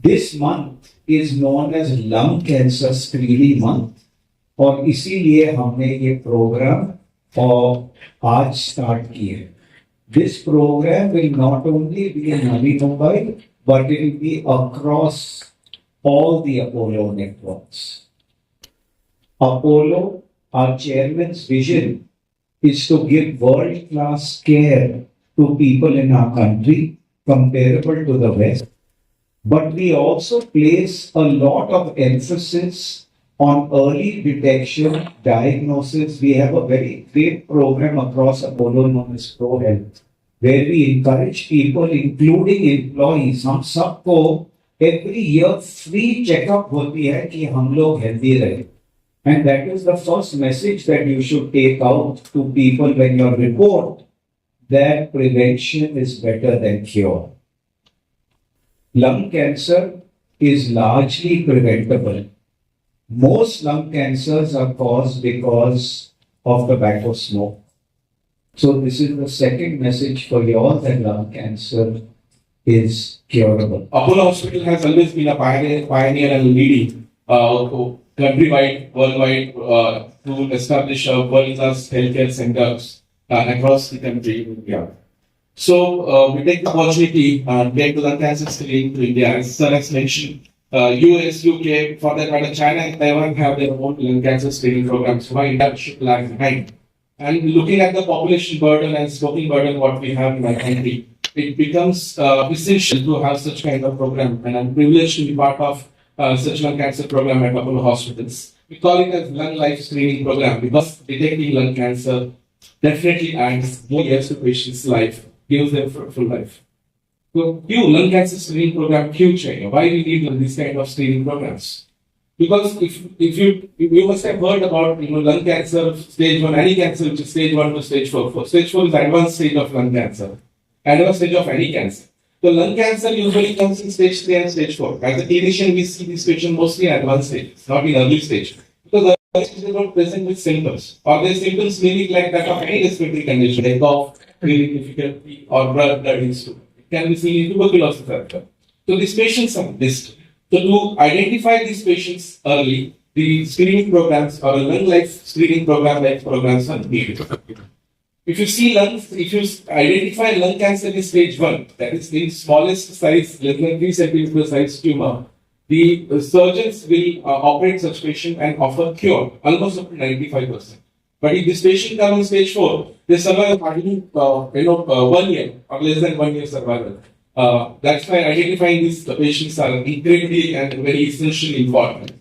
This month is known as Lung Cancer Screening Month और इसीलिए हमने ये प्रोग्राम और आज स्टार्ट किए. This program will not only be in Navi Mumbai, but it will be across all the Apollo networks. Apollo, our chairman's vision is to give world-class care to people in our country comparable to the West. But we also place a lot of emphasis on early detection, diagnosis. We have a very great program across Apollo known as Pro Health, where we encourage people, including employees, हम सबको every year free checkup होती है कि हम लोग healthy रहे. And that is the first message that you should take out to people when you report that prevention is better than cure. Lung cancer is largely preventable. Most lung cancers are caused because of tobacco smoke. So this is the second message for you all, that lung cancer is curable. Apollo Hospital has always been a pioneer and leading countrywide, worldwide to establish world-class healthcare centers across the country in India. So we take the opportunity and take the lung cancer screening to India. As Sir has mentioned, US, UK, for that matter, China and Taiwan have their own lung cancer screening programs. Why India should lag behind? And looking at the population burden and smoking burden, what we have in our country, it becomes essential to have such kind of program. And I'm privileged to be part of such lung cancer program at Apollo Hospitals. We call it as Lung Life Screening Program because detecting lung cancer definitely adds more years to patients' life, gives them full life. So, lung cancer screening program, क्यों? Why we need these kind of screening programs? Because if you must have heard about lung cancer stage 1, any cancer which is stage 1 to stage 4. Stage 4 is the advanced stage of lung cancer, advanced stage of any cancer. So lung cancer usually comes in stage 3 and stage 4. As a clinician, we see this patient mostly in advanced stages, not in early stage. Because early stage is not present with symptoms, or their symptoms mimic like that of any respiratory condition, like cough, breathing difficulty, or blood stool. It can be seen in tuberculosis as well. So these patients are missed. So to identify these patients early, the screening programs or a lung life screening program like programs are needed. If you see if you identify lung cancer in stage 1, that is the smallest size, less than 3 centimeter size tumor, the surgeons will operate such patient and offer cure almost up to 95%. But if this patient comes in stage 4, they survive hardly 1 year or less than 1 year survival. That's why identifying these patients are incredibly and very essentially important.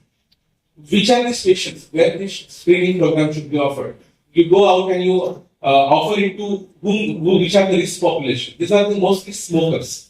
Which are these patients where this screening program should be offered? You go out and you offer it to which are the risk population. These are the mostly smokers.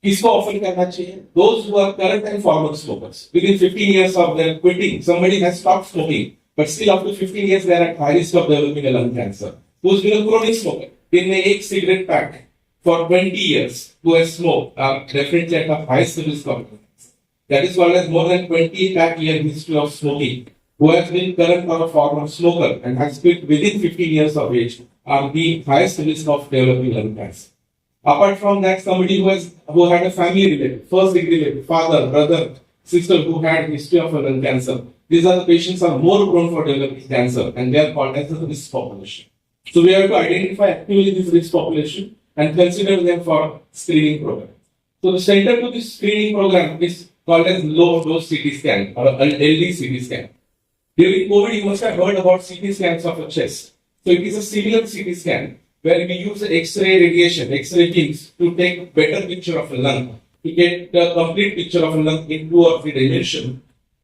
किसको offer करना चाहिए? Those who are current and former smokers. Within 15 years of their quitting, somebody has stopped smoking, but still after 15 years they are at high risk of developing a lung cancer. Who's been a chronic smoker? दिन में एक cigarette pack for 20 years, who has smoked, are definitely at a high risk of cancer. That is called as more than 20 pack year history of smoking. Who has been current or former smoker and has quit within 15 years of age are the highest risk of developing lung cancer. Apart from that, somebody who had a family relative, first degree relative, father, brother, sister who had history of a lung cancer. These are the patients who are more prone for developing cancer and they are called as the risk population. So we have to identify actively this risk population and consider them for screening program. So the center to this screening program is called as low dose CT scan or LD CT scan. During COVID, you must have heard about CT scans of the chest. So it is a serial CT scan where we use X-ray radiation, X-ray beams to take a better picture of a lung, to get the complete picture of a lung in 2 or 3 dimensions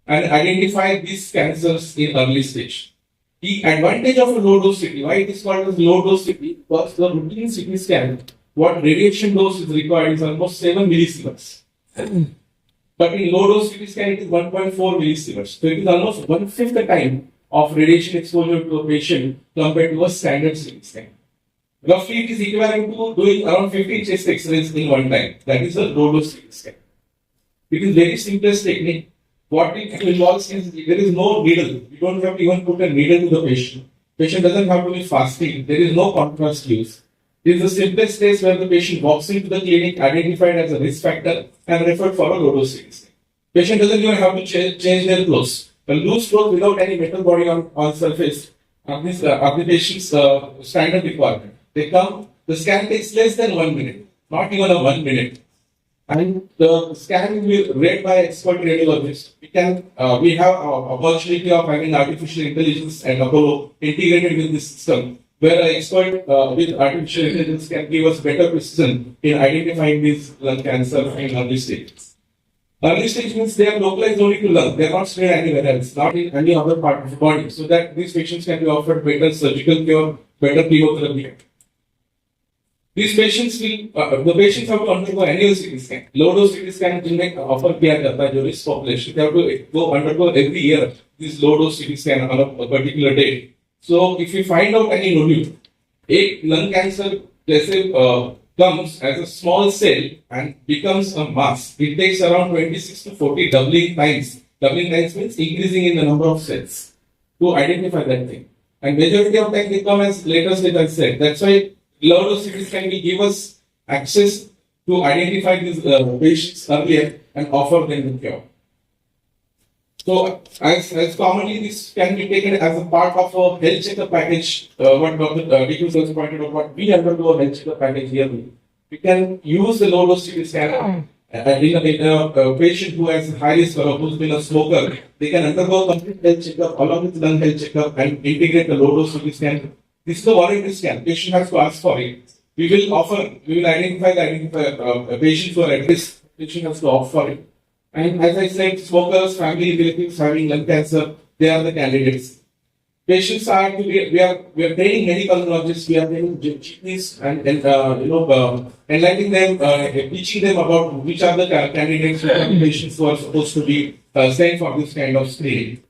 and identify these cancers in early stage. The advantage of a low dose CT, why it is called as low dose CT? Because the routine CT scan, what radiation dose is required is almost 7 millisieverts. But in low dose CT scan, it is 1.4 millisieverts. So it is almost 1/5 the time of radiation exposure to a patient compared to a standard CT scan. Roughly, it is equivalent to doing around 50 chest X-rays in one time. That is a low dose CT scan. It is very simplest technique. What it involves is there is no needle. You don't have to even put a needle to the patient. Patient doesn't have to be fasting. There is no contrast used. is the simplest case where the patient walks into the clinic identified as a risk factor and referred for a low-dose CT scan. Patient doesn't even have to change their clothes. A loose clothes without any metal body on surface are the patient's standard requirement. They come, the scan takes less than 1 minute, not even a 1 minute. And the scan will be read by expert radiologists. We have an opportunity of having artificial intelligence and Apollo integrated with this system, where an expert with artificial intelligence can give us better precision in identifying these lung cancer in early stages. Early stage means they are localized only to lung. They are not spread anywhere else, not in any other part of the body, so that these patients can be offered better surgical cure, better chemotherapy. These patients the patients have to undergo annual CT scan. Low dose CT scan जिनमें offer किया जाता है जो risk population, they have to go undergo every year this low dose CT scan on a particular day. So if you find out any nodule, एक lung cancer जैसे comes as a small cell and becomes a mass, it takes around 26 to 40 doubling times. Doubling times means increasing in the number of cells to identify that thing. And majority of time they come as later stage as said. That's why low dose CT scan will give us access to identify these patients earlier and offer them the cure. So, as commonly this can be taken as a part of a health checkup package. What Dr. Dikul has pointed out, what we undergo a health checkup package yearly. We can use the low dose CT scan in a patient who has high risk or who's been a smoker. They can undergo a complete health checkup along with lung health checkup and integrate the low dose CT scan. This is a voluntary scan. Patient has to ask for it. We will identify patients who are at risk. Patient has to opt for it. And as I said, smokers, family relatives having lung cancer, they are the candidates. Patients are we are training medical neurologists, we are training GPs and enlightening them, teaching them about which are the candidates, which are the patients who are supposed to be sent for this kind of screening.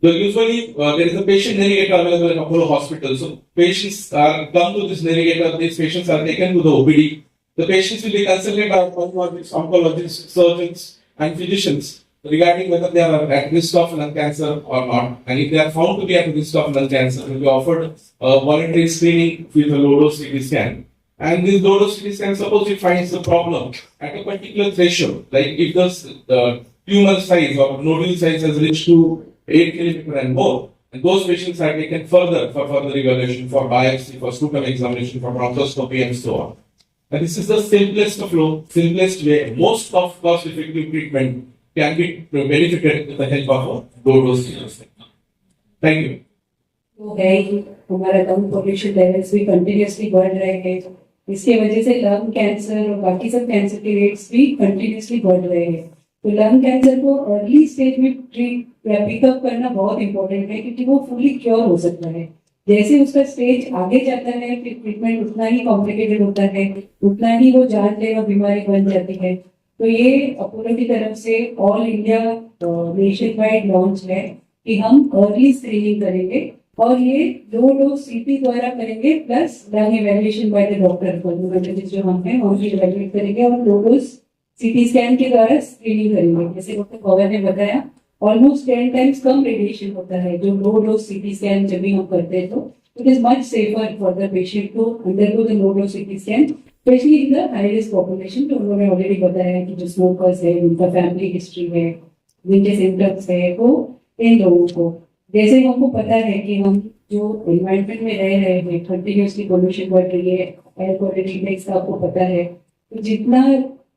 So usually there is a patient navigator available in Apollo Hospital. So patients come to this navigator. These patients are taken to the OPD. The patients will be consulted by oncologists, surgeons, and physicians regarding whether they are at risk of lung cancer or not. And if they are found to be at risk of lung cancer, they will be offered voluntary screening with a low dose CT scan. And this low dose CT scan, suppose it finds the problem at a particular threshold, like if the tumor size or nodule size has reached to 8 km and more, and those patients are taken further for further evaluation, for biopsy, for sputum examination, for bronchoscopy, and so on. And this is the simplest way, most cost-effective treatment can be benefited with the help of a low dose CT scan. Thank you. तो है ही हमारा lung pollution levels भी continuously बढ़ रहे हैं, इसके वजह से लंग कैंसर और बाकी सब कैंसर के रेट्स भी कंटिन्यूसली बढ़ रहे हैं. तो लंग कैंसर को अर्ली स्टेज में पिकअप करना बहुत इंपॉर्टेंट है, क्योंकि वो फुली क्योर हो सकता है. जैसे उसका स्टेज आगे जाता है फिर ट्रीटमेंट उतना ही कॉम्प्लिकेटेड होता है, उतना ही वो जानलेवा बीमारी बन जाती है. तो ये अपोलो की तरफ से all India nation wide launch है कि हम अर्ली स्क्रीनिंग करेंगे और ये लो डोज सीटी द्वारा करेंगे plus lung evaluation by the doctor जो हम हैं उनकी इवैल्यूएट करेंगे और लो डोज सीटी स्कैन के द्वारा स्क्रीनिंग करेंगे. जैसे डॉक्टर पवन ने बताया ऑलमोस्ट 10 टाइम्स कम रेडिएशन होता है जो लो डोज सीटी स्कैन जब भी हम करते हैं. तो it is much safer for the patient to undergo the low dose CT scan, specially in the high risk population. तो उन्होंने ऑलरेडी बताया है कि जो स्मोकर्स है, उनका फैमिली हिस्ट्री है, जिनके सिम्टम्स है, वो इन लोगों को, जैसे हमको पता है कि हम जो एनवायरनमेंट में रह रहे हैं कंटिन्यूसली पोल्यूशन बढ़ रही है, एयर क्वालिटी इंडेक्स का आपको पता है. तो जितना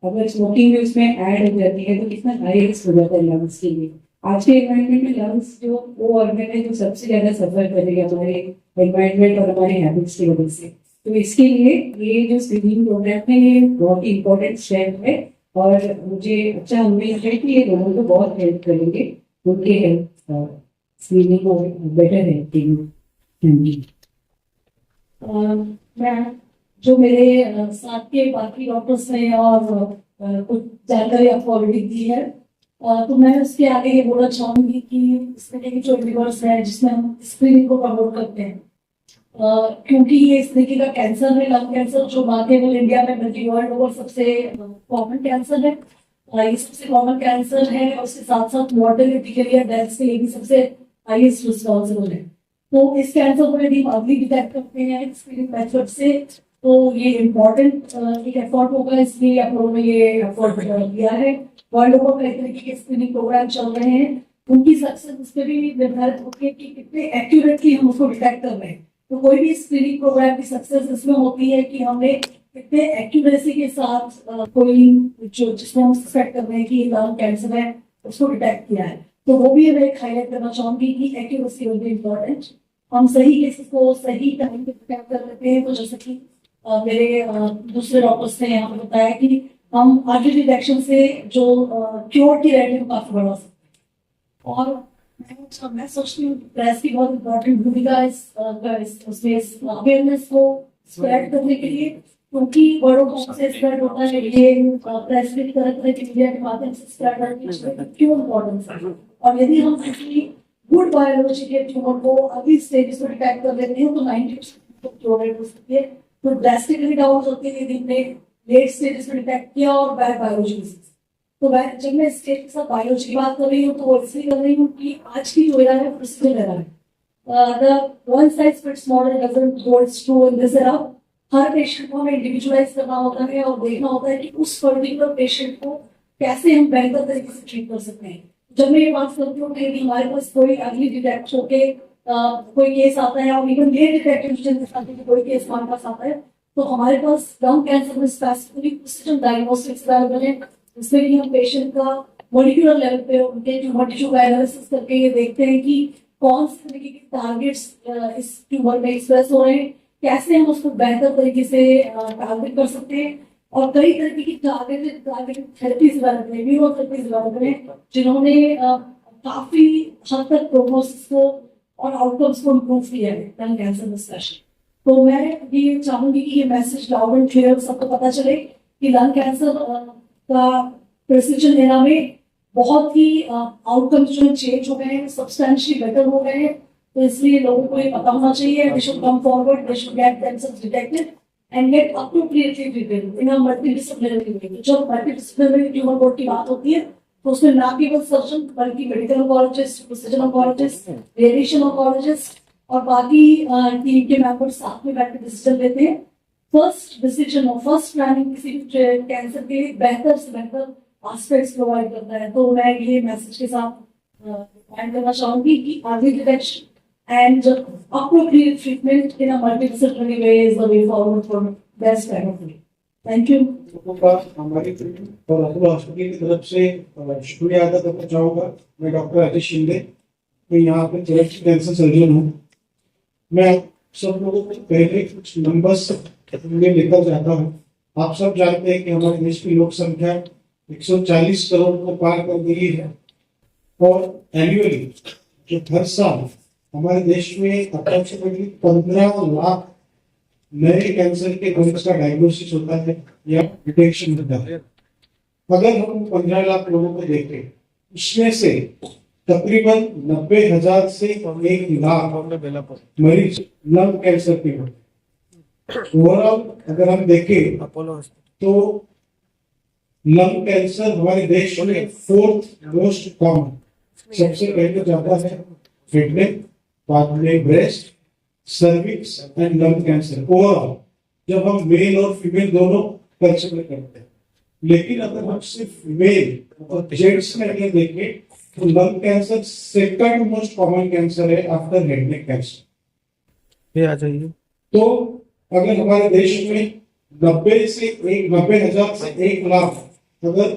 अगर स्मोकिंग भी उसमें ऐड हो जाती है तो कितना हाई रिस्क हो जाता है लंग्स के लिए. आज के एनवायरनमेंट में लंग्स जो वो ऑर्गन है जो सबसे ज्यादा सफर करेगा हमारे एनवायरनमेंट और हमारे हैबिट्स की वजह से. तो इसके लिए ये जो स्क्रीनिंग प्रोग्राम है ये बहुत ही इंपॉर्टेंट स्टेप है और मुझे अच्छा उम्मीद है कि ये लोगों को बहुत हेल्प करेंगे उनके हेल्थ स्क्रीनिंग और बेटर हेल्थ. मैं जो मेरे साथ के बाकी डॉक्टर्स हैं और कुछ जानकारी आपको ऑलरेडी दी है, तो मैं उसके आगे ये बोलना चाहूंगी कि इस तरह की जो यूनिवर्स है जिसमें हम स्क्रीनिंग को प्रमोट करते हैं, क्योंकि ये इस तरीके का कैंसर है, लंग कैंसर, जो ना केवल इंडिया में बल्कि वर्ल्ड ओवर सबसे कॉमन कैंसर है. ये सबसे कॉमन कैंसर है और उसके साथ साथ मॉर्टेलिटी के लिए, डेथ्स के लिए भी सबसे हाईएस्ट रिस्पॉन्सिबल है. तो इस कैंसर को यदि हम अर्ली डिटेक्ट करते हैं स्क्रीनिंग मेथड से तो ये इम्पोर्टेंट एक एफर्ट होगा, इसलिए आप लोगों ने ये एफर्ट किया है। वर्ल्ड ओवर कई तरीके के स्क्रीनिंग प्रोग्राम चल रहे हैं, उनकी सक्सेस उस पर भी निर्धारित होती है कि कितने एक्यूरेटली हम उसको डिटेक्ट कर रहे हैं। तो कोई भी स्क्रीनिंग प्रोग्राम की सक्सेस इसमें होती है कि हमने कितने एक्यूरेसी के साथ कोई जो जिसमें हम सस्पेक्ट कर रहे हैं कि लंग कैंसर है उसको डिटेक्ट किया है। तो वो भी मैं हाईलाइट करना चाहूंगी कि एक्यूरेसी विल बी इम्पोर्टेंट। हम सही केसेस को सही टाइम पे डिटेक्ट कर लेते हैं। तो जैसे कि मेरे दूसरे डॉक्टर्स ने यहाँ पे बताया कि हम अर्ली डिटेक्शन से जो क्योर की रेट है वो काफी बढ़ा सकते हैं। और मैं सोचती हूँ प्रेस की बहुत इम्पोर्टेंट भूमिका उसमें अवेयरनेस को स्प्रेड करने के लिए, क्योंकि वर्ड ऑफ माउथ से स्प्रेड होता है। ये प्रेस भी तरह तरह की मीडिया के माध्यम से स्प्रेड करने की क्यों इम्पोर्टेंस है। और यदि हम किसी गुड बायोलॉजी के ट्यूमर को अभी स्टेज पर डिटेक्ट कर लेते हैं तो 90% क्योर रेट हो सकती है। तो ड्रास्टिकली डाउन होती है यदि हमने लेट स्टेजेस में डिटेक्ट किया और बैड बायोलॉजी डिसीज। तो जब मैं स्टेज के साथ बायोलॉजी की बात कर रही हूँ तो वो इसलिए कर रही हूँ कि आज की जो एरा है प्रिसिजन एरा है। The one size fits model doesn't hold true in this era. Her patient को हमें इंडिविजुअलाइज करना होता है और देखना होता है कि उस पर्टिकुलर पेशेंट को कैसे हम बेहतर तरीके से ट्रीट कर सकते हैं। जब मैं ये बात करती हूँ कि हमारे पास कोई अर्ली डिटेक्ट होके कोई केस आता है और इवन लेट डिटेक्शन के साथ कोई केस हमारे पास आता है तो हमारे पास लंग कैंसर में स्पेसिफिकली प्रिसिजन डायग्नोस्टिक्स अवेलेबल है, जिसमें कि हम पेशेंट का मॉलिक्यूलर लेवल पे उनके ट्यूमर टिश्यू का एनालिसिस करके ये देखते हैं कि कौन से तरीके के टारगेट्स इस ट्यूमर में एक्सप्रेस हो रहे हैं, कैसे हम उसको बेहतर तरीके से टारगेट कर सकते हैं। और कई तरीके की टारगेटेड थेरेपीज डेवलप है, इम्यूनोथेरेपीज डेवलप है, जिन्होंने काफी हद तक प्रोग्नोसिस को और आउटकम्स को इम्प्रूव किया है लंग कैंसर में स्पेशली। तो मैं ये चाहूंगी कि ये मैसेज लाउड एंड क्लियर सबको पता चले कि लंग कैंसर का प्रिसिजन एरा में बहुत ही आउटकम्स जो चेंज हो गए हैं, सब्सटेंशियली बेटर हो गए हैं। तो इसलिए लोगों को ये पता होना चाहिए, they should come forward, they should get themselves detected and get appropriately treated in a multidisciplinary way. जब मल्टीडिसिप्लिनरी ट्यूमर बोर्ड की बात होती है तो उसमें ना केवल सर्जन बल्कि medical oncologist, precision oncologist, radiation oncologist और बाकी टीम के मेंबर्स साथ में बैठ कर डिसीजन लेते हैं। फर्स्ट डिसीजन और फर्स्ट प्लानिंग किसी भी कैंसर के लिए बेहतर से बेहतर एस्पेक्ट्स प्रोवाइड करता है। तो मैं ये मैसेज के साथ एंड करना चाहूंगी कि early detection and appropriate treatment in a multidisciplinary way is the way forward for best therapy. Thank you. हमारी और अपोलो हॉस्पिटल की तरफ से शुक्रिया अदा करना चाहूँगा। मैं डॉक्टर आतिश शिंदे, मैं यहाँ पे चेस्ट कैंसर सर्जन हूँ। मैं सब लोगों को पहले कुछ नंबर्स में लेकर जाता हूँ। आप सब जानते हैं कि हमारे देश की लोक संख्या 140 करोड़ को पार कर गई है और एनुअली जो हर साल हमारे देश में अप्रोक्सीमेटली 15 लाख नए कैंसर के केस का डायग्नोसिस होता है या डिटेक्शन होता है। अगर हम 15 लाख लोगों को देखें, उसमें से तकरीबन 90,000 से 1 लाख मरीज लंग कैंसर के होते। ओवरऑल अगर हम देखें तो लंग कैंसर हमारे देश में 4th मोस्ट कॉमन, सबसे पहले जाता है किडनी, बाद में breast, cervix and lung cancer. Overall जब हम मेल और फीमेल दोनों कंसिडर करते हैं, लेकिन अगर हम सिर्फ मेल और जेंट्स में अगर देखें तो lung cancer second most common cancer है आफ्टर हेड नेक कैंसर। ये आ जाइए। तो अगर हमारे देश में 90,000 से 1 लाख अगर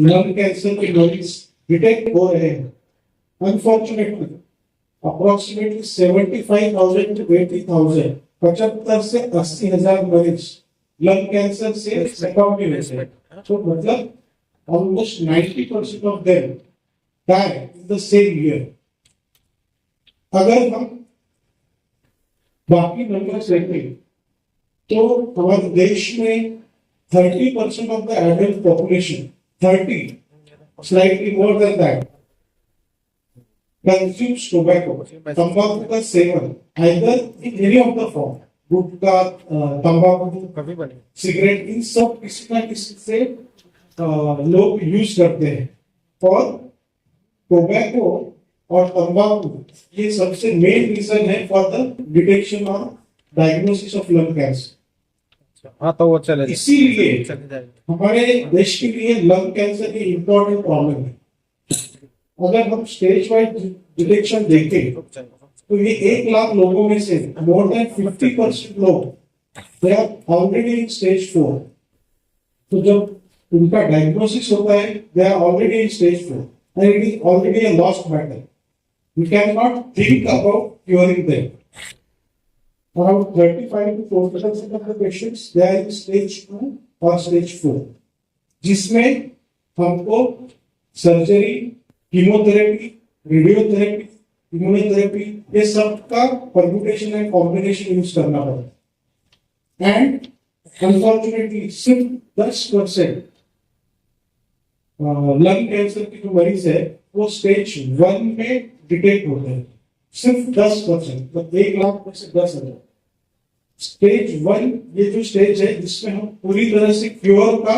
लंग कैंसर के मरीज डिटेक्ट हो रहे हैं, अनफॉर्चुनेटली अप्रोक्सीमेटली 75,000 to 80,000, 75 से 80,000 मरीज लंग कैंसर से सकाउंट में होते हैं। तो मतलब almost 90% of them die in the same year. अगर हम बाकी नंबर्स देखें तो हमारे देश में 30% of the adult population, 30, slightly more than that, consumes tobacco, तंबाकू का seven either in any of the form, गुटखा, तंबाकू, सिगरेट, इन सब किसी ना किसी से लोग यूज करते हैं। और टोबैको और तंबाकू, ये सबसे मेन रीजन है फॉर द डिटेक्शन और डायग्नोसिस ऑफ लंग कैंसर। हाँ तो वो चले इसीलिए चले जाएगा। हमारे देश के लिए लंग कैंसर एक इम्पोर्टेंट प्रॉब्लम है। अगर हम स्टेज वाइज डिटेक्शन देखें तो ये 1 लाख लोगों में से मोर देन 50% लोग they are already in stage 4। तो जब उनका डायग्नोसिस होता है they are already in stage 4 and it is already a lost battle. We can not think about curing them. Around 35 to 40% of the patients they are in stage 2 or stage 4, जिसमें हमको surgery, chemotherapy, radiotherapy, immunotherapy ये सब का permutation and combination use करना पड़ता है। And unfortunately सिर्फ 10% lung cancer के जो मरीज है वो स्टेज 1 में डिटेक्ट होते हैं। सिर्फ 10%, मतलब 1 लाख में से 10,000। स्टेज 1 ये जो स्टेज है जिसमें हम पूरी तरह से क्योर का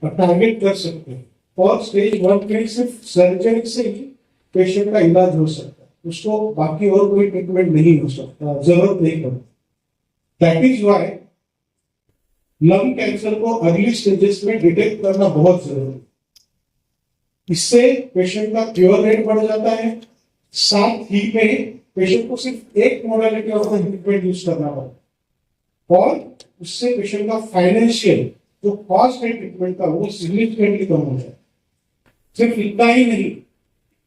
टारगेट कर सकते हैं, और स्टेज 1 में सिर्फ सर्जरी से ही पेशेंट का इलाज हो सकता है, उसको बाकी और कोई ट्रीटमेंट नहीं हो सकता, जरूरत नहीं पड़ती। That is why lung cancer को अर्ली स्टेजेस में डिटेक्ट करना बहुत जरूरी है। इससे पेशेंट का क्योर रेट बढ़ जाता है, साथ ही में पेशेंट को सिर्फ एक मोडालिटी ऑफ ट्रीटमेंट यूज करना पड़ता है, और उससे पेशेंट का फाइनेंशियल जो कॉस्ट है ट्रीटमेंट का वो सिग्निफिकेंटली कम हो जाए। सिर्फ इतना ही नहीं,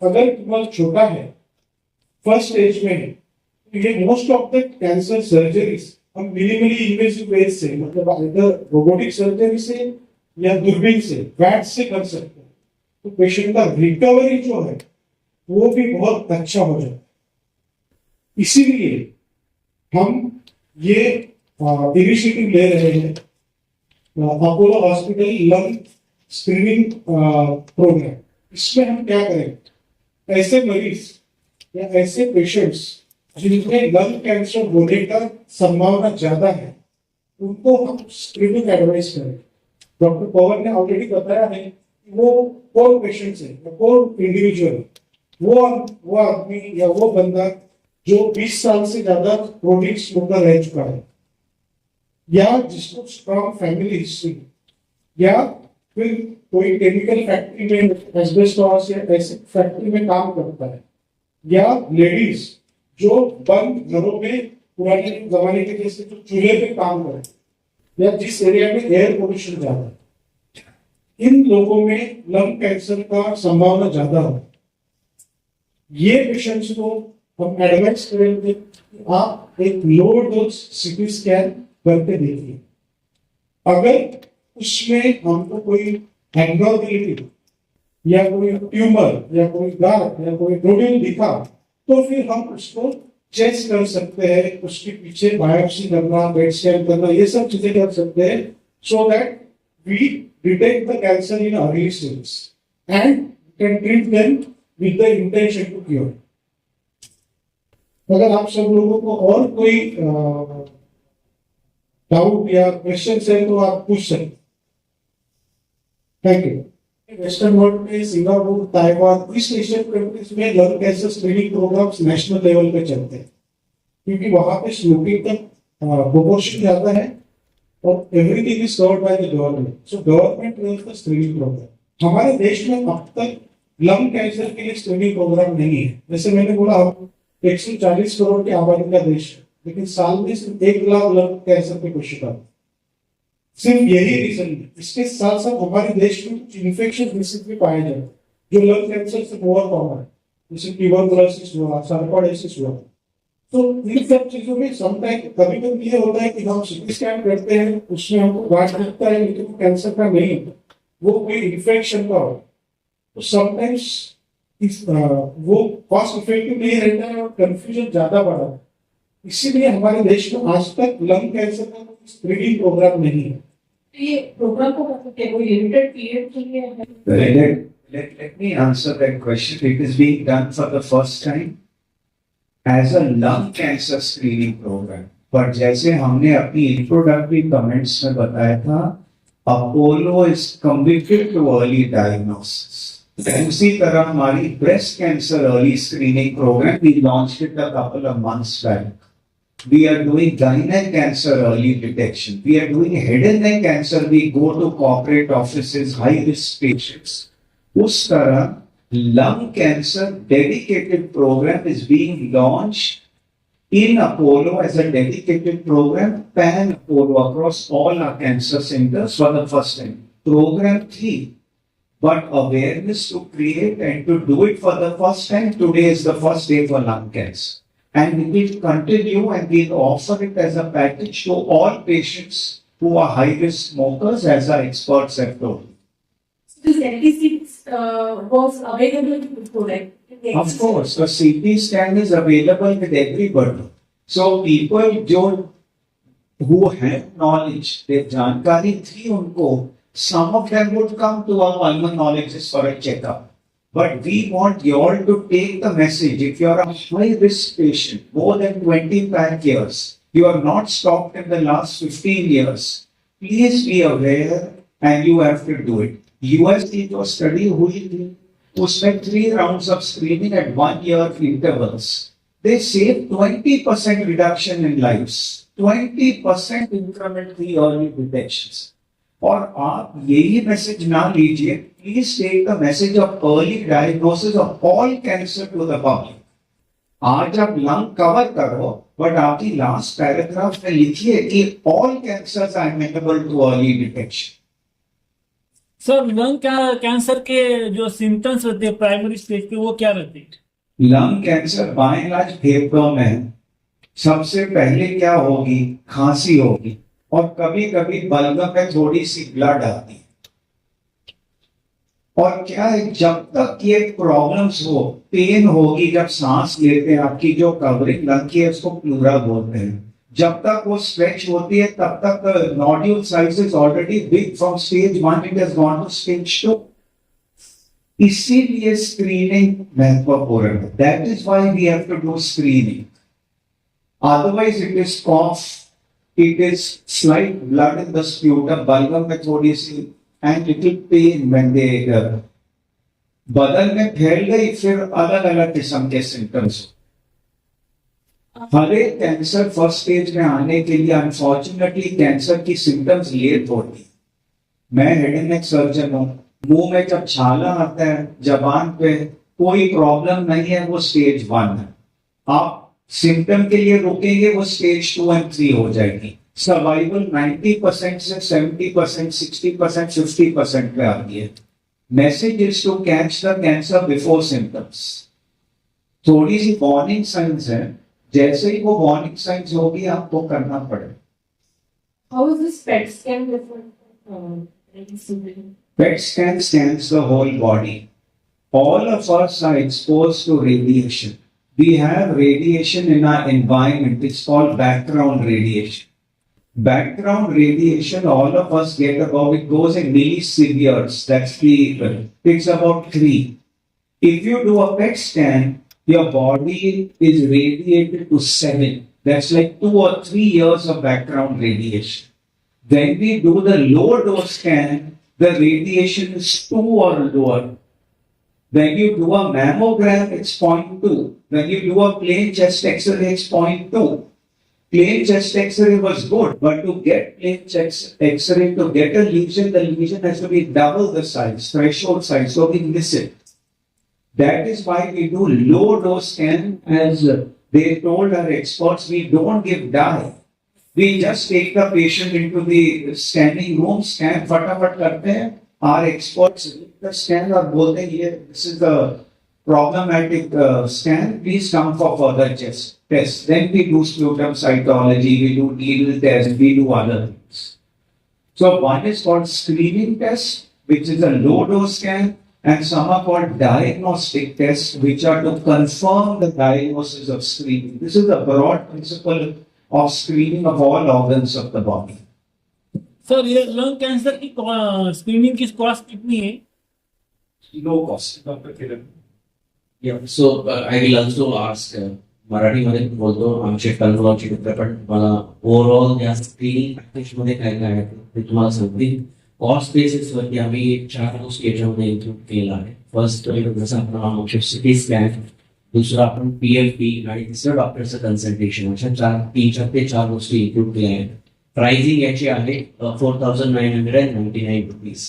अगर ट्यूमर छोटा है, फर्स्ट स्टेज में है, तो ये most of the cancer surgeries हम मिनिमली इन्वेसिव वेज से, मतलब अगर रोबोटिक सर्जरी से या दूरबीन से, वैट से कर सकते हैं, तो पेशेंट का रिकवरी जो है वो भी बहुत अच्छा हो जाए। इसीलिए हम ये इनिशिएटिव ले रहे हैं, Apollo hospital lung screening program. इसमें हम क्या करेंगे, ऐसे मरीज या ऐसे पेशेंट्स जिनमें लंग कैंसर होने का संभावना ज्यादा है, उनको हम स्क्रीनिंग एडवाइस करें। डॉक्टर पवन ने ऑलरेडी बताया है कि वो कौन पेशेंट्स है, कौन इंडिविजुअल, वो आदमी या वो बंदा जो 20 साल से ज्यादा क्रोनिक स्मोकर रह चुका है, या जिसको स्ट्रॉन्ग फैमिली हिस्ट्री, या फिर कोई केमिकल फैक्ट्री में एस्बेस्टॉस या ऐसे फैक्ट्री में काम करता है, या लेडीज जो बंद घरों में पुराने जमाने के जैसे जो चूल्हे पे काम करे, या जिस एरिया में एयर पोल्यूशन ज्यादा है, इन लोगों में लंग कैंसर का संभावना ज्यादा हो। ये पेशेंट्स को हम एडवाइस करेंगे कि आप एक लो डोज सीटी स्कैन करके देखिए। अगर उसमें हमको कोई एब्नॉर्मलिटी या कोई ट्यूमर या कोई गांठ या कोई नोड्यूल दिखा, तो फिर हम उसको चेक कर सकते हैं, उसके पीछे बायोप्सी करना, पेट स्कैन करना, ये सब चीजें कर सकते हैं, so that we detect the cancer in early stages and can treat them with the intention to cure. अगर आप सब लोगों को और कोई डाउट या क्वेश्चन है तो आप पूछ सकते। Thank you. वेस्टर्न वर्ल्ड में Singapore, Taiwan, east Asian countries में lung cancer screening programmes national level पे चलते हैं, क्योंकि वहां पे स्मोकिंग का प्रोपोर्शन ज्यादा है और everything is covered by the government, so government runs the screening program. हमारे देश में अब तक लंग कैंसर के लिए स्क्रीनिंग प्रोग्राम नहीं है। जैसे मैंने बोला, हम 140 करोड़ की आबादी का देश है, लेकिन साल में सिर्फ 1 लाख लंग कैंसर के पेशेंट आते हैं। सिर्फ यही रीजन है। इसके साथ साथ हमारे देश में कुछ इन्फेक्शन डिसीज भी पाए जाते हैं जो लंग कैंसर से बहुत कॉमन है, जैसे ट्यूबरकुलोसिस हुआ, सर्कोइडोसिस हुआ। तो इन सब चीजों में समटाइम कभी कभी ये होता है कि हम सीटी स्कैन करते हैं, उसमें हमको गांठ दिखता है, लेकिन वो कैंसर का नहीं, वो कोई इन्फेक्शन का हो। तो समटाइम्स वो कॉस्ट इफेक्टिव नहीं रहता है और कंफ्यूजन ज्यादा बढ़ा है। इसीलिए हमारे देश में आज तक लंग कैंसर का स्क्रीनिंग प्रोग्राम नहीं है। ये प्रोग्राम को कोई लिमिटेड पीरियड के लिए है? Let me answer that question. It is being done for the first time as a lung cancer screening program. पर जैसे हमने अपनी इंट्रोडक्टरी कमेंट्स में बताया था, Apollo is committed to early diagnosis. उसी तरह हमारी breast cancer early screening program we launched it a couple of months back. We are doing gynec cancer early detection. We are doing head and neck cancer. We go to corporate offices, high risk patients. उस तरह lung cancer dedicated program is being launched in Apollo as a dedicated program, pan Apollo across all our cancer centers for the first time. Program 3, but awareness to create and to do it for the first time. Today is the first day for lung cancer. And we will continue and we'll offer it as a package to all patients who are high risk smokers, as our experts have told. This LTC was available before, right? Of course, the CT scan is available with everybody. So people who have knowledge, their जानकारी थी उनको, some of them would come to our pulmonologist for a checkup. But we want you all to take the message. If you are a high risk patient, more than 25 years, you are not stopped in the last 15 years, please be aware and you have to do it. US did a study who spent 3 rounds of screening at 1 year intervals. They saved 20% reduction in lives, 20% incrementally early detections. और आप यही message ना लीजिए, please take the message of early diagnosis of all cancer to the public. आज आप lung cover करो, but आपकी last paragraph में लिखिए कि all cancers are amenable to early detection. Sir lung cancer के जो सिम्टम्स रहते हैं प्राइमरी स्टेज पे वो क्या रहते हैं? Lung cancer by and large फेफड़ों में सबसे पहले क्या होगी, खांसी होगी और कभी कभी बलगम में थोड़ी सी ब्लड आती है. और क्या है, जब तक ये प्रॉब्लम्स हो, पेन होगी जब सांस लेते हैं, आपकी जो कवरिंग लंग की है उसको प्लूरा बोलते हैं, जब तक वो स्ट्रेच होती है तब तक nodule size is already big. From stage 1 it has gone to stage 2. इसीलिए स्क्रीनिंग महत्वपूर्ण है. That is why we have to do screening. Otherwise it is cough, it is slight blood in the sputum, balgam में थोड़ी सी and little pain when they बदन में फैल गई, फिर अलग अलग किस्म के सिम्टम्स. हर एक कैंसर फर्स्ट स्टेज में आने के लिए अनफॉर्चुनेटली कैंसर की सिम्टम्स लेट होती. मैं हेड एंड नेक सर्जन हूँ. मुंह में जब छाला आता है, जबान पे कोई प्रॉब्लम नहीं है, वो स्टेज 1 है. आप सिम्टम के लिए रुकेंगे, वो स्टेज 2 एंड 3 हो जाएगी. सर्वाइवल 90% से 70%, 60%, 50% पे आती है. Message is to catch the cancer before symptoms. थोड़ी सी वार्निंग साइंस है, जैसे ही वो वार्निंग साइंस होगी आपको करना पड़ेगा. How is this PET scan different? PET scan scans the whole body. All of us are exposed to radiation. We have radiation in our environment. It's called background radiation. Background radiation, all of us get about, it goes in millisieverts. That's it's about 3. If you do a PET scan, your body is radiated to 7. That's like 2 or 3 years of background radiation. When we do the low dose scan, the radiation is 2 or lower. When you do a mammogram, it's 0.2. When you do a plain chest X-ray, it's 0.2. Plain chest X-ray was good, but to get plain chest X-ray, to get a lesion, the lesion has to be double the size, threshold size, so we miss it. That is why we do low dose scan. As they told our experts, we don't give dye. We just take the patient into the scanning room, scan, फटाफट करते हैं. Our experts the scan और बोलते हैं ये this is the problematic scan. Please come for further tests. Then we do sputum cytology, we do needle test, we do other things. So one is called screening test, which is a low dose scan, and some are called diagnostic tests, which are to confirm the diagnosis of screening. This is the broad principle of screening of all organs of the body. Sir ये lung cancer की screening की cost कितनी है? Low cost. Dr. Kiran. Yeah, so I will also ask मराठीमध्ये बोलतो आमचे terminology पण मला ओव्हरऑल या स्क्रीनिंग पॅकेज मध्ये काय काय आहे ते तुम्हाला सांगतील. कॉस्ट बेसिस वरती आम्ही 4 गोष्टी याच्यामध्ये इन्क्लूड केलेला आहे. फर्स्ट जसं आपण नाव सिटी स्कॅन, दुसरं आपण PFP आणि तिसरं डॉक्टरचं कन्सल्टेशन, अशा 4 गोष्टी इन्क्लूड केल्या आहेत. प्राइसिंग याची आहे 4,999 rupees.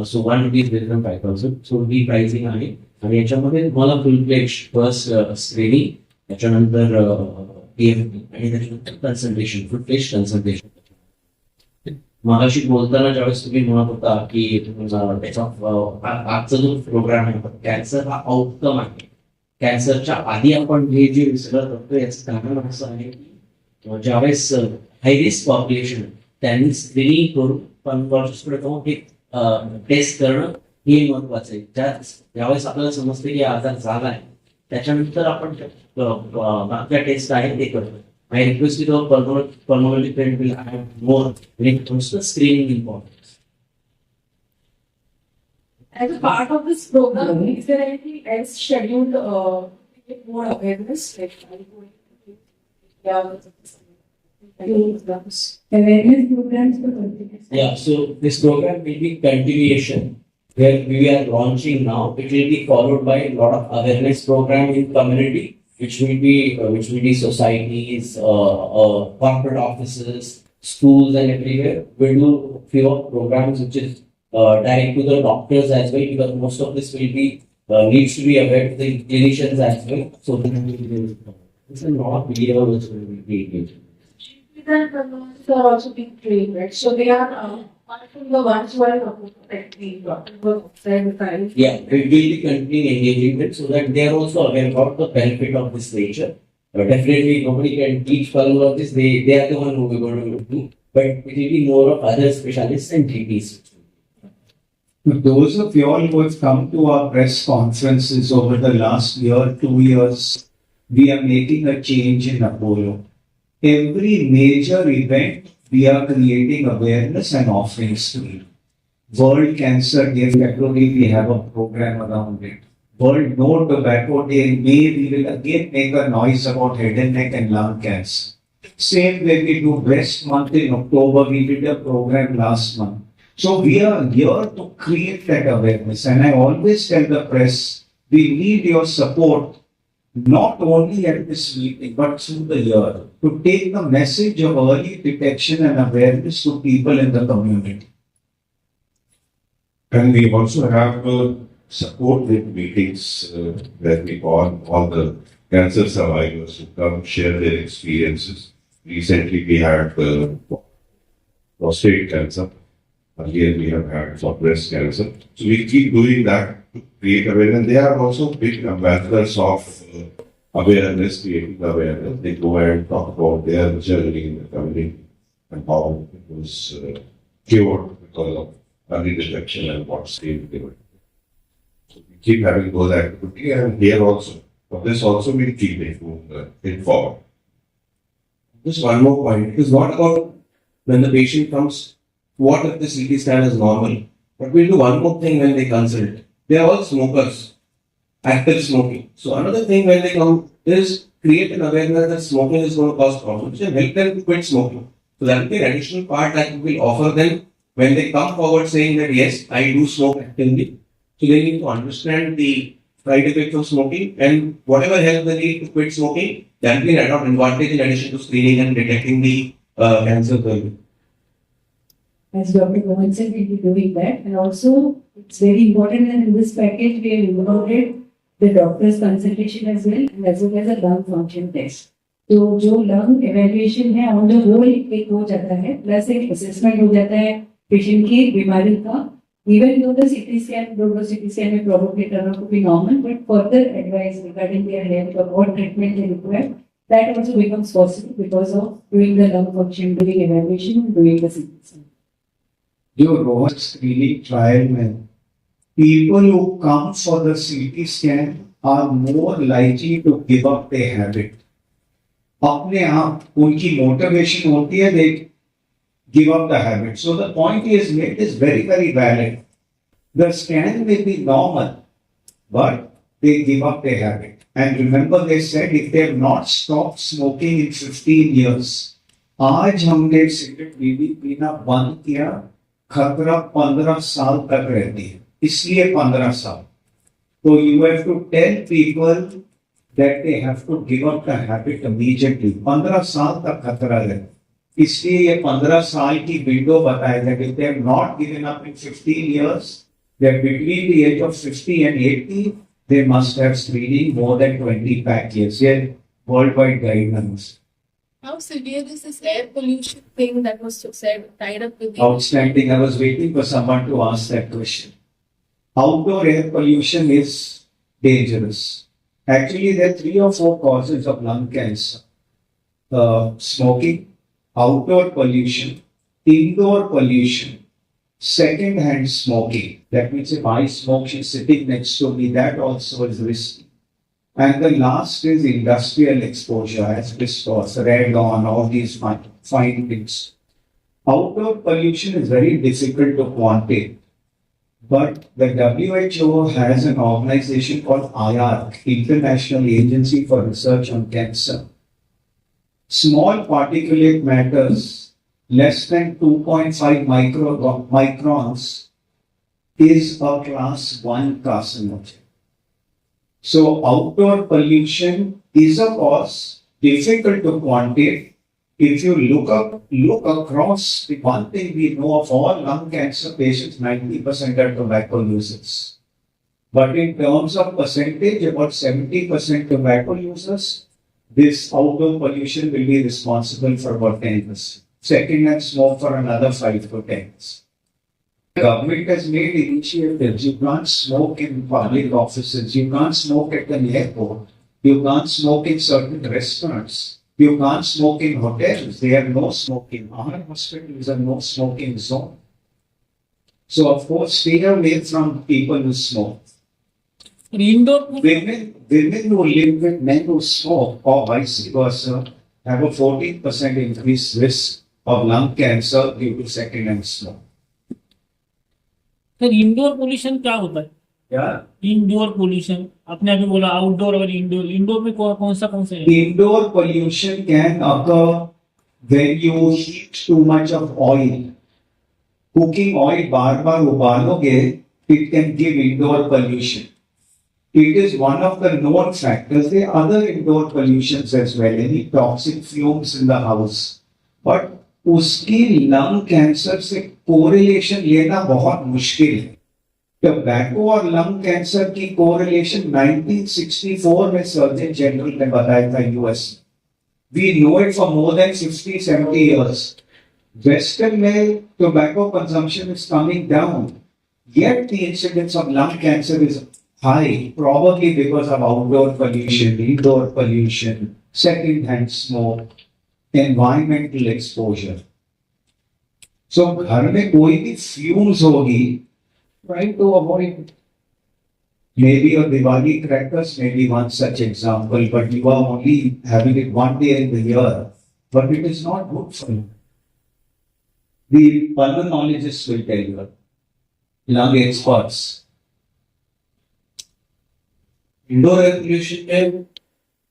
So 1 rupees base on 5,000. So he pricing आहे आणि याच्यामध्ये तुम्हाला फुल फ्लेज फर्स्ट स्क्रीनिंग, त्याच्यानंतर PFP आणि त्याच्यानंतर कन्सल्टेशन, फुल फ्लेज कन्सल्टेशन. मगाशी बोलताना ज्यावेळेस तुम्ही म्हणत होता की त्याचा आजचा जो प्रोग्राम आहे कॅन्सर हा आउटकम आहे. कॅन्सरच्या आधी आपण हे जे सगळं करतो याचं कारण असं आहे की ज्यावेळेस हाय रिस्क पॉप्युलेशन त्यांनी स्क्रीनिंग करून 15 पुढे जाऊन हे टेस्ट करणं हे महत्वाचं आहे. ज्यावेळेस आपल्याला समजतं की आजार झाला आहे त्याच्यानंतर आपण बाकीच्या टेस्ट आहे ते करतो. I request you to pulmonary friend will have more when it comes to screening importance. As a part of this program, is there anything else scheduled to get more awareness? Like, are you going to Awareness programs for continuous. Yeah, so this program will be continuation where we are launching now. It will be followed by a lot of awareness program in community, which will be societies, corporate offices, schools, and everywhere. We'll do few of programs which is direct to the doctors as well, because most of this will be needs to be aware to the clinicians as well. So it's a lot of video which will be engaged. are also being trained, right? So they are apart from the ones who are like the work outside the time. Yeah, we will be continuing engaging them so that they are also aware about the benefit of this nature. Definitely, nobody can teach pulmonologists. They are the one who we're going to do. But it will be more of other specialists and GPs. Those of you all who have come to our press conferences over the last year, 2 years, we are making a change in Apollo. Every major event, we are creating awareness and offerings to it. World Cancer Day, February, we have a program around it. World No Tobacco Day, in May, we will again make a noise about head and neck and lung cancer. Same way we do Breast Month in October, we did a program last month. So we are here to create that awareness. And I always tell the press, we need your support, not only at this meeting, but through the year, to take the message of early detection and awareness to people in the community. And we also have support with meetings where we call all the cancer survivors to come share their experiences. Recently we had prostate cancer. Earlier we have had for breast cancer. So we keep doing that to create awareness. They are also big ambassadors of awareness, creating awareness. They go and talk about their journey in the community and how it was cured because of early detection and what stage they were. So we keep having those activities, and here also. For this also we keep it forward. Just one more point. Because what about when the patient comes? What if the CT scan is normal? But we'll do one more thing when they consult. They are all smokers, active smoking. So another thing when they come is create an awareness that smoking is going to cause problems and help them to quit smoking. So that will be an additional part that we will offer them when they come forward saying that yes, I do smoke actively. So they need to understand the side effects of smoking and whatever help they need to quit smoking, that will be an advantage in addition to screening and detecting the cancer early. As Dr. Mohan said, we'll be doing that. And also, it's very important that in this package, we have included the doctor's consultation as well as a lung function test. तो जो lung evaluation है on the whole एक हो जाता है, plus एक assessment हो जाता है पेशेंट की बीमारी का. Even though the CT scan may probably turn out to be normal, but further advice regarding their health or what treatment they require, that also becomes possible because of doing the lung function, doing evaluation, and doing the CT scan. जो Rohan screening trial में people who come for the CT scan are more likely to give up their habit. अपने आप उनकी motivation होती है, they give up the habit. So the point is made is very, very valid. The scan may be normal, but they give up their habit. And remember, they said if they have not stopped smoking in 15 years, आज हमने cigarette बीड़ी पीना बंद किया, खतरा 15 साल तक रहती है, इसलिए 15 साल. तो you have to tell people that they have to give up the habit immediately. 15 साल तक खतरा है, इसलिए ये 15 साल की विंडो बताया था कि they have not given up in 15 years, that between the age of 50 and 80, they must have screening more than 20 pack years. Yeah, worldwide guidelines. How severe is this air pollution thing that was said, tied up with the Outstanding. I was waiting for someone to ask that question. Outdoor air pollution is dangerous. Actually, there are 3 or 4 causes of lung cancer. Smoking, outdoor pollution, indoor pollution, second-hand smoking. That means if I smoke, she's sitting next to me, that also is risky. And the last is industrial exposure, asbestos, radon, all these fine things. Outdoor pollution is very difficult to quantitate. But the WHO has an organization called IARC, International Agency for Research on Cancer. Small particulate matters less than 2.5 microns is a class 1 carcinogen. So outdoor pollution is a cause, difficult to quantitate. If you look across, the one thing we know of all lung cancer patients, 90% are tobacco users. But in terms of percentage, about 70% tobacco users, this outdoor pollution will be responsible for about 10%. Second-hand smoke for another 5 to 10%. The government has made initiatives. You can't smoke in public offices. You can't smoke at an airport. You can't smoke in certain restaurants. You can't smoke in hotels. They have no smoking. Our hospitals are no smoking zone. So of course, stay away from people who smoke. Indoor Women who live with men who smoke or vice versa have a 14% increased risk of lung cancer due to second-hand smoke. Sir indoor pollution क्या होता है? Yeah. Indoor pollution आपने अभी बोला outdoor और indoor में कौन सा है? Indoor pollution can occur when you heat too much of oil. Cooking oil बार उबालोगे, it can give indoor pollution. It is one of the known factors. There are other indoor pollutions as well, any toxic fumes in the house. But उसकी lung cancer से correlation लेना बहुत मुश्किल है. Tobacco और lung cancer की correlation 1964 में surgeon general ने बताया था US. We know it for more than 60-70 years. Western में tobacco consumption is coming down, yet the incidence of lung cancer is high, probably because of outdoor pollution, indoor pollution, second-hand smoke, environmental exposure. So घर में कोई भी fumes होगी, trying to avoid. Maybe a Diwali crackers may be one such example, but you are only having it one day in the year, but it is not good for you. The pulmonologists will tell you, lung experts. Indoor air pollution में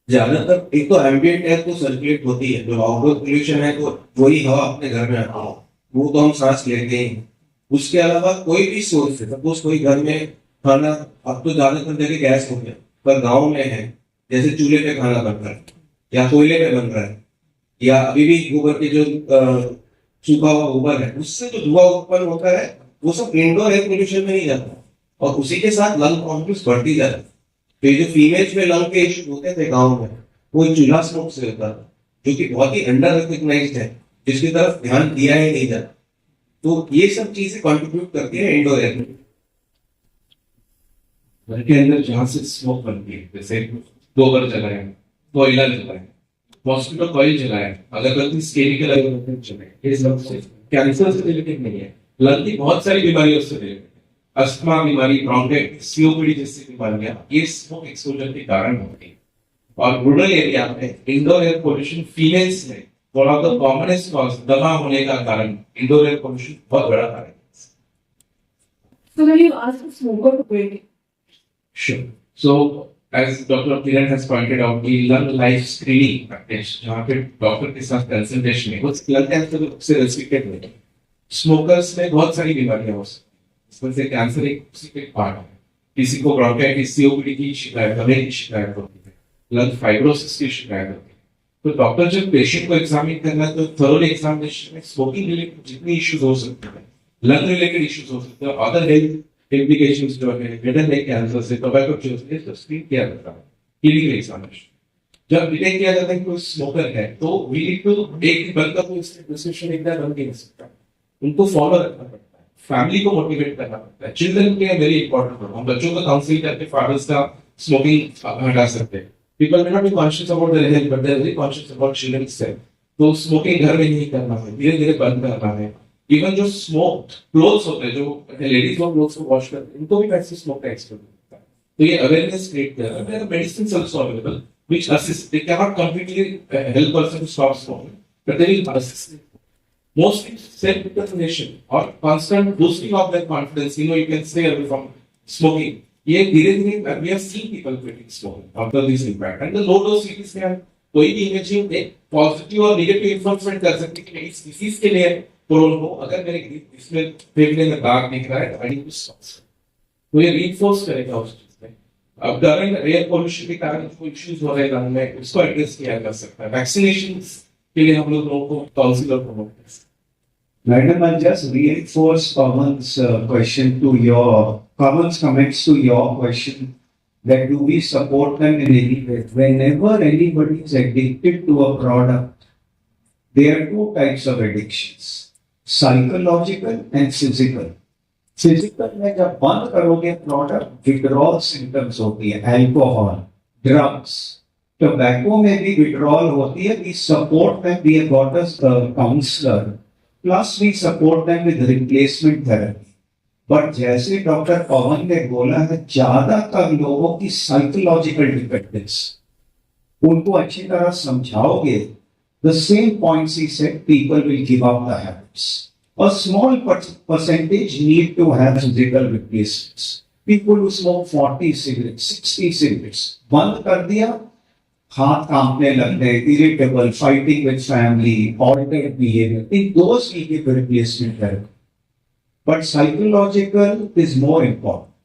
ज्यादातर एक तो ambient air तो circulate होती है, जो outdoor pollution है तो वही हवा अपने घर में आता है, वो तो हम सांस लेते हैं. उसके अलावा कोई भी सोर्स है, सपोज कोई घर में खाना, अब तो ज्यादातर जगह गैस हो गया, पर गाँव में है जैसे चूल्हे पे खाना बनता है या कोयले पे बन रहा है, या अभी भी गोबर के जो सूखा हुआ गोबर है उससे जो धुआं उत्पन्न होता है वो सब इंडोर एयर पोल्यूशन में नहीं जाता, और उसी के साथ लंग प्रॉब्लम्स बढ़ती जाती है. तो ये जो फीमेल्स में लंग के इश्यू होते थे गाँव में, वो चूल्हा स्मोक से होता था, जो कि बहुत ही अंडर रिकॉग्नाइज्ड है, जिसकी तरफ ध्यान दिया ही नहीं जाता. तो ये सब चीजें कंट्रीब्यूट करती है इंडोर एयर. घर के अंदर जहाँ से स्मोक बनती है, जैसे गोबर जलाए, कोयला जलाए, मॉस्किटो कॉइल जलाए, अगरबत्ती केमिकल अगरबत्ती जलाए, ये सब से कैंसर से रिलेटेड नहीं है. लंग की बहुत सारी बीमारियों से रिलेटेड, अस्थमा बीमारी, ब्रोंकाइटिस, सीओपीडी जैसी बीमारियां ये स्मोक एक्सपोजर के कारण होती है. और रूरल एरिया में इंडोर एयर पोल्यूशन फीमेल्स में one of the commonest cause दमा होने का कारण इंडोर एयर पोल्यूशन बहुत बड़ा कारण है. So when you ask a smoker to quit, Sure. So, as Dr. Kiran has pointed out, the lung life screening practice, जहाँ पे डॉक्टर के साथ कंसल्टेशन है, वो लंग कैंसर से रेस्ट्रिक्टेड नहीं है. स्मोकर्स में बहुत सारी बीमारियां हो सकती हैं, इसमें से कैंसर एक उसी का एक पार्ट है। किसी को ब्रोंकाइटिस सीओपीडी की शिकायत, हमें की शिकायत होती है, लंग फाइब्रोसिस की शिकायत होती है। तो डॉक्टर जब पेशेंट को एग्जामिन करना है तो थोरोली एग्जामिनेशन में स्मोकिंग रिलेटेड जितनी इश्यूज हो सकते हैं, लंग रिलेटेड इश्यूज हो सकते हैं, अदर हेल्थ इम्प्लीकेशंस जो है, हेड एंड नेक कैंसर से, टोबैको से, तो स्क्रीन किया जाता है क्लिनिकल एग्जामिनेशन। जब डिटेक्ट किया जाता है कि कोई स्मोकर है तो वी नीड टू एक बंदा को इससे प्रिस्क्रिप्शन एकदम बन नहीं सकता, उनको फॉलो रखना पड़ता है, फैमिली को मोटिवेट करना पड़ता है। चिल्ड्रन के लिए वेरी इंपॉर्टेंट रोल, हम बच्चों को काउंसलिंग करके फादर्स का स्मोकिंग हटा सकते हैं। People may not be conscious about their health but they are very conscious about children's health. तो स्मोकिंग घर में नहीं करना है, धीरे धीरे बंद करना है। इवन जो स्मोक क्लोथ्स होते हैं, जो लेडीज लोग क्लोथ्स को वॉश करते हैं, उनको भी वैसे स्मोक का एक्सपोजर होता है। तो ये अवेयरनेस क्रिएट कर रहा है। Medicine also available which assist. They cannot completely help person to stop smoking, but they will assist. Mostly self-determination or constant boosting of their confidence. You know, you can stay away from smoking. ये धीरे-धीरे we have seen people quitting smoking after this impact. And the low dose CT scan कोई भी imaging एक positive और negative influence कर सकती है कि इस डिसीज के लिए प्रोन हो। अगर मेरे इसमें फेफड़े में दाग दिख रहा है तो आई नीड टू स्टॉप। तो ये रीइंफोर्स करेगा उस चीज में। अब करंट एयर पोल्यूशन के कारण जो इश्यूज हो रहे हैं में उसको एड्रेस किया जा सकता है। वैक्सीनेशन के लिए हम लोग लोगों को काउंसिलर प्रमोट कर सकते हैं। Madam, I'll just reinforce Pawan's question to your Pawan's comments to your question. That do we support them in any way? Whenever anybody is addicted to a product, there are two types of addictions: psychological and physical. Physical में जब बंद करोगे product, withdrawal symptoms होती है, alcohol, drugs, tobacco में भी withdrawal होती है। We support them, we have got a counsellor, plus we support them with replacement therapy. But जैसे डॉक्टर पवन ने बोला है, ज्यादातर लोगों की साइकोलॉजिकल डिपेंडेंस, उनको अच्छी तरह समझाओगे, द सेम पॉइंट्स ही said, people will give up the habits. A small percentage need to have physical replacements. People who smoke 40 cigarettes, 60 cigarettes, बंद कर दिया, हाथ कांपने लग गए, irritable, fighting with family, altered behavior. In those we give replacement therapy. But psychological is more important.